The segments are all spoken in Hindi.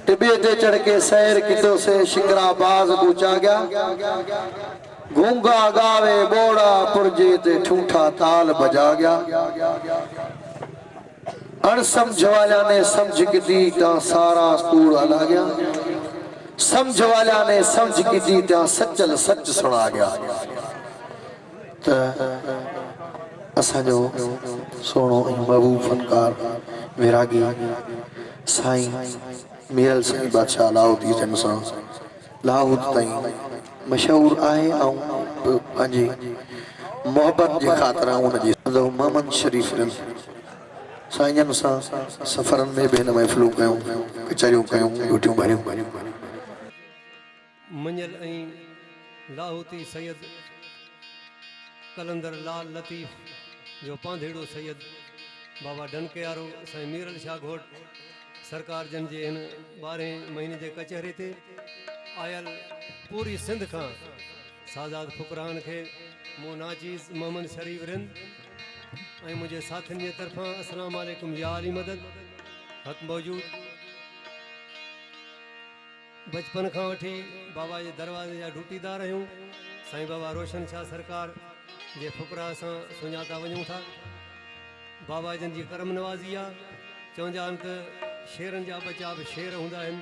टिबे ते चढ़ के सैर कितो से शिंगरा बाज गुचा गया गूंगा गावे बोड़ा पुरजे ते ठूठा ताल बजा गया अण समझ वाला ने समझ की दी ता सारा कूड़ हला गया समझ वाला ने समझ की दी ता सचल सच सुना गया असांजो सोनो महबूब फनकार विरागी साईं मीरल सिंह बादशाह लाहौती जन सां लाहौत ताईं मशहूर आहे ऐं पंहिंजी मोहब्बत जे ख़ातिर उनजी मोहम्मद शरीफ साईं जन सां सफ़रनि में बि हिन महफ़िलूं कयूं कचहरियूं कयूं ड्यूटियूं भरियूं मंजल ऐं लाहौती सैयद कलंदर लाल लतीफ़ जो पांधेड़ो सैयद बाबा डनकेयारो साईं मीरल शाह घोट सरकार जन जे हिन 12 महीने जे कचहरी ते आयल पूरी सिंध खां सादात फुकरान खे मूं नाचीज़ मोहम्मद शरीफ रिंद ऐं मुंहिंजे साथियुनि जे तरफ़ां अस्सलाम वालेकुम या अली मदद हक़ मौजूद बचपन खां वठी बाबा जे दरवाज़े जा ड्यूटीदार आहियूं साईं बाबा रोशन शाह सरकार जे फुकरा सां सुञाता वञूं था बाबा जन जी करम नवाज़ी आहे चवंदा आहिनि त शेरनि जा बचा बि शेर हूंदा आहिनि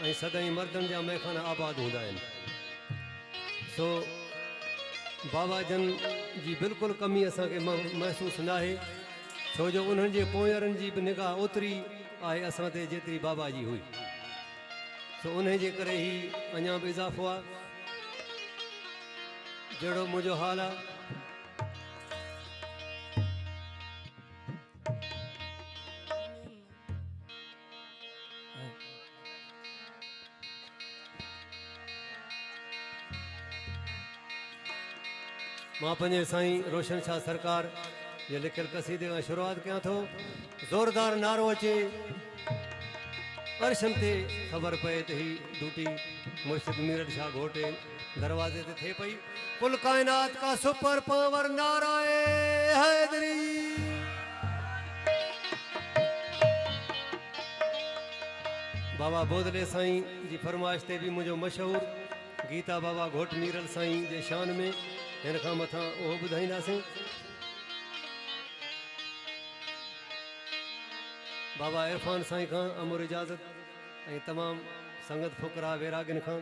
ऐं सदाईं मर्दनि जा मैखाना आबाद हूंदा आहिनि सो बाबा जन जी बिल्कुलु कमी असांखे महसूसु न आहे छो जो उन्हनि जे पोयरनि जी बि निगाह ओतिरी आहे असां ते जेतिरी बाबा जी हुई सो उन जे करे ई अञा बि इज़ाफ़ो आहे जहिड़ो मुंहिंजो हाल आहे मां पंहिंजे साईं रोशन शाह सरकार जे लिखियल क़सीदे खां शुरूआत कयां थो ज़ोरदार नारो अचे अर्शन ते ख़बर पए त ही ड्यूटी मुर्शिद मीरल शाह घोटे दरवाजे ते थिए पई कुल कायनात का सुपर पावर नाराए हैदरी बाबा बोदले साईं जी फरमाइश ते भी मुंहिंजो मशहूर गीता बाबा घोट मीरल साईं जे शान में हिन खां मथां उहो ॿुधाईंदासीं बाबा इरफान साईं खां अमर इजाज़त ऐं तमामु संगत फुकरा वैरागिन खां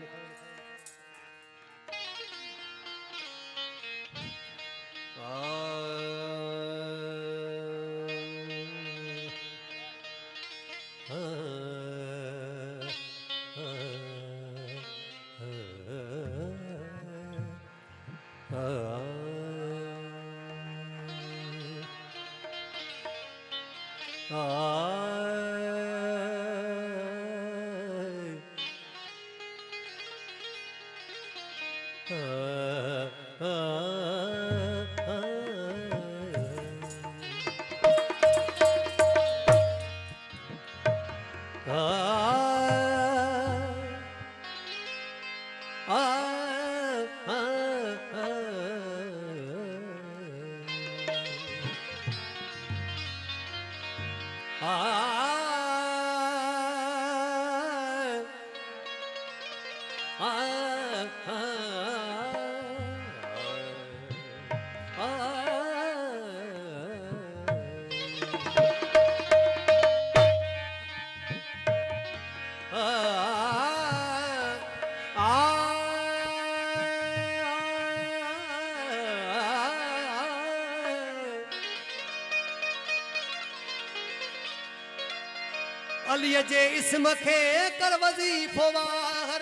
अलीअ जे इस्म खे कर वज़ीफ़ो वार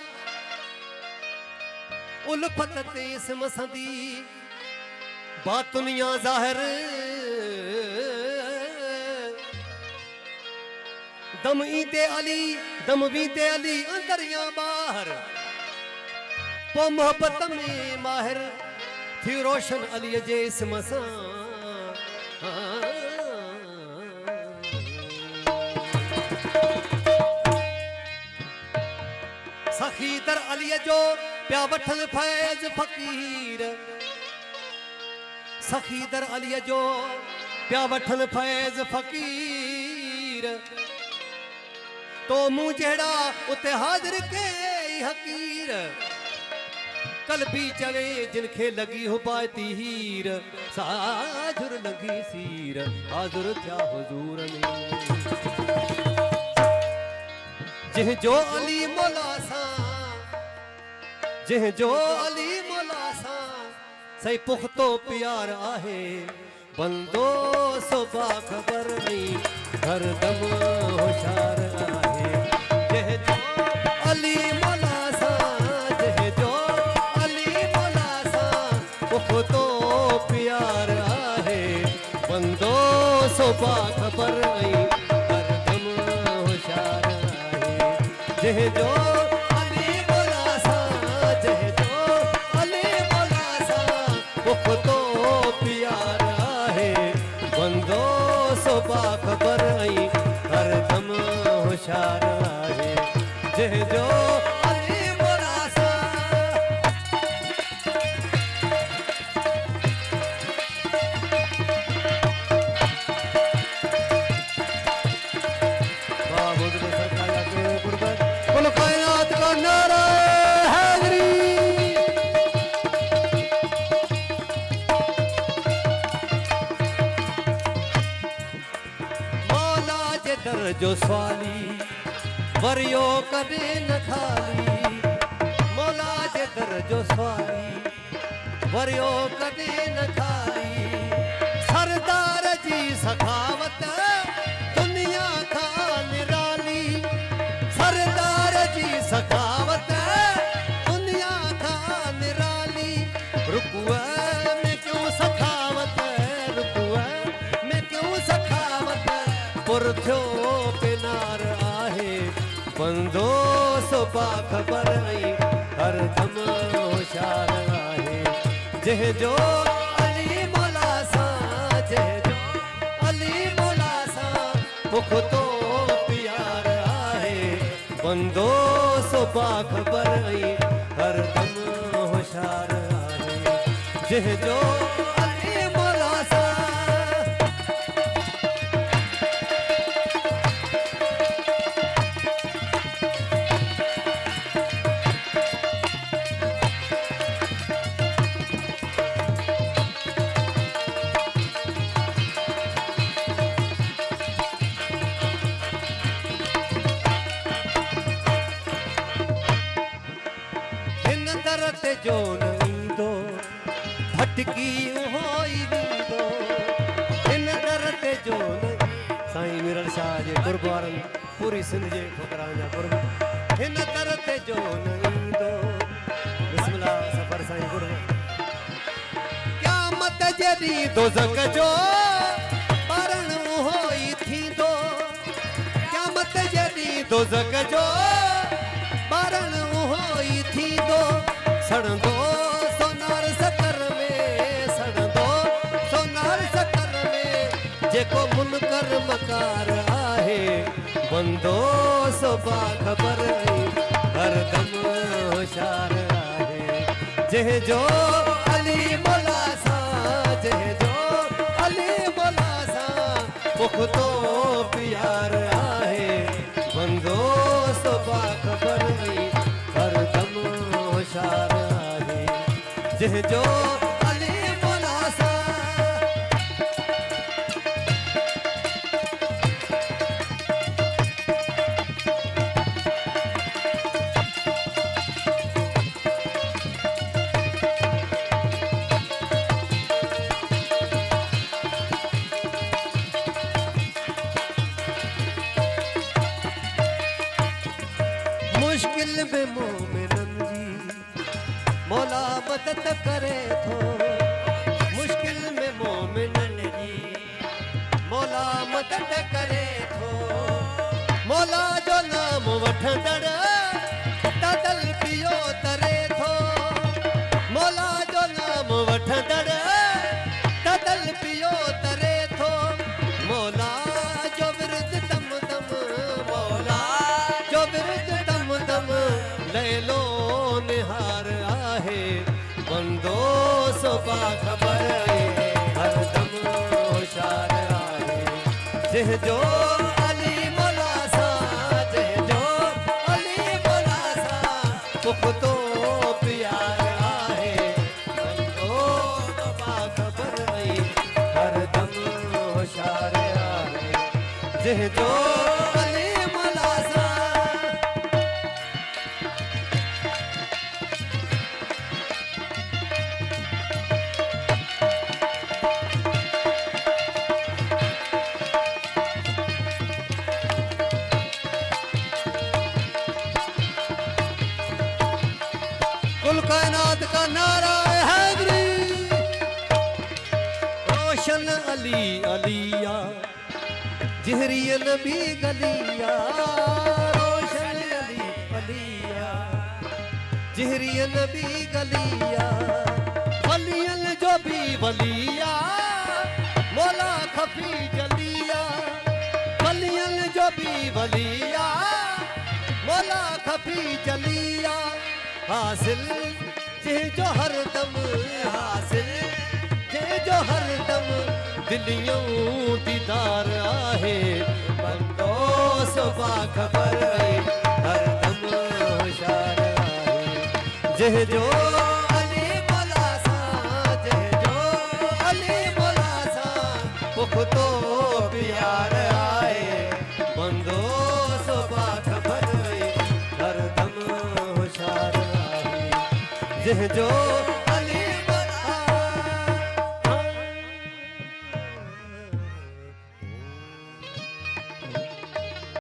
उल्फत ते इस्म संदी बातुनिया ज़ाहिर दम ईंदे अली दम वींदे अली अंदर या ॿाहिर पोइ मोहब्बत में माहिर थी रोशन अलीअ जे इस्म सां सखीदर अलीअ जो पिया वठन फैज़ फ़कीर सखीदर अलीअ जो पिया वठन फैज़ फ़कीर तो मूं जहिड़ा उते हाज़िर के हकीर कल भी चवे जिनखे लगी हो पाती हीर साजुर लगी सीर हाज़िर थिया हुजूर में जिह जो अली मौला सा जिह जो अली मौला सा सही पुख्तो प्यार आहे बंदो सो बाखबर नहीं हर दम होशार आहे जिह जो अली मौला सा जिह जो अली मौला सा पुख्तो प्यार आहे बंदो सो बाखबर नहीं हर दम होशार आहे जिह जो अली मौला सा जिह जो अली मौला सा पुख्तो प्यार आहे बंदो सो बाखबर आई हर दम होशार आहे जिह जो अली मौला सा बाबूद सरकार के गुरबत कुल कायनात का नारा हैदरी दर जो स्वाली वरियो कदे न खाली मौला जे दर जो स्वाली वरियो कदे न खाली सरदार जी सखावत दुनिया खा निराली सरदार जी सखावत दुनिया खा निराली रुकुआ में क्यों सखावत रुकुआ में क्यों सखावत पुरथ्यो पिनार आहे बंदो सो बाखबर आई हर दम होशार आहे जिह जो अली मौला सा जिह जो अली मौला सा पुख्तो प्यार आहे बंदो सो बाखबर आई हर दम होशार आहे जिह जो अली मौला सा जो नींदो भटकी होई नींदो इन दर ते जो साईं मीरल शाह जे गुरबारन पूरी सिंध जे फकरां जा गुरब इन दर ते जो नींदो बिस्मिल्लाह सफर साईं गुरब क़यामत जेदी दोज़ख जो बारण होई थींदो क़यामत जेदी दोज़ख जो बारण होई थींदो सड़ंदो सोनार सकर में सड़ंदो सोनार सकर में जेको मुनकर मकार आहे बंदो सो बाखबर हर दम होशार आहे जिह जो अली मौला सा जिह जो अली मौला सा पुख्तो प्यार आहे बंदो सो बाखबर हर दम होशार जिह जो अली मौला सा मुश्किल में मोमिनन जी मौला मदद करे थो मुश्किल में मोमिनन जी मौला मदद करे थो मौला जो नाम वठंदड़ तदल पियो तरे थो मौला जो नाम वठंदड़ तदल पियो तरे थो मौला जो विरद दम दम मौला जो विरद दम दम लैलो निहार आहे बंदो सो बाखबर हर दम होशार आहे जिह जो अली मौला सा जिह पुख्तो प्यार आहे बंदो दबा ख़बर वई हरदम होशियार आहे जंहिंजो अली मलासा कुल कायनात का नारा है हैदरी रोशन अली अलिया जहरी नबी गलिया रोशन अली अलिया जहरी नबी गलिया वलियन जो भी वलिया मौला खफी जलिया वलियन जो भी वलिया मौला खफी जलिया हासिल जे जो हर दम हासिल जे जो हर दम दिलियों दीदार आहे बंदो सुबा खबर हर दम होशियार आहे जे जो अली मौला सा जे जो अली मौला सा पुख्तो प्यार आहे बंदो सुबा खबर हर दम होशियार आहे जंहिंजो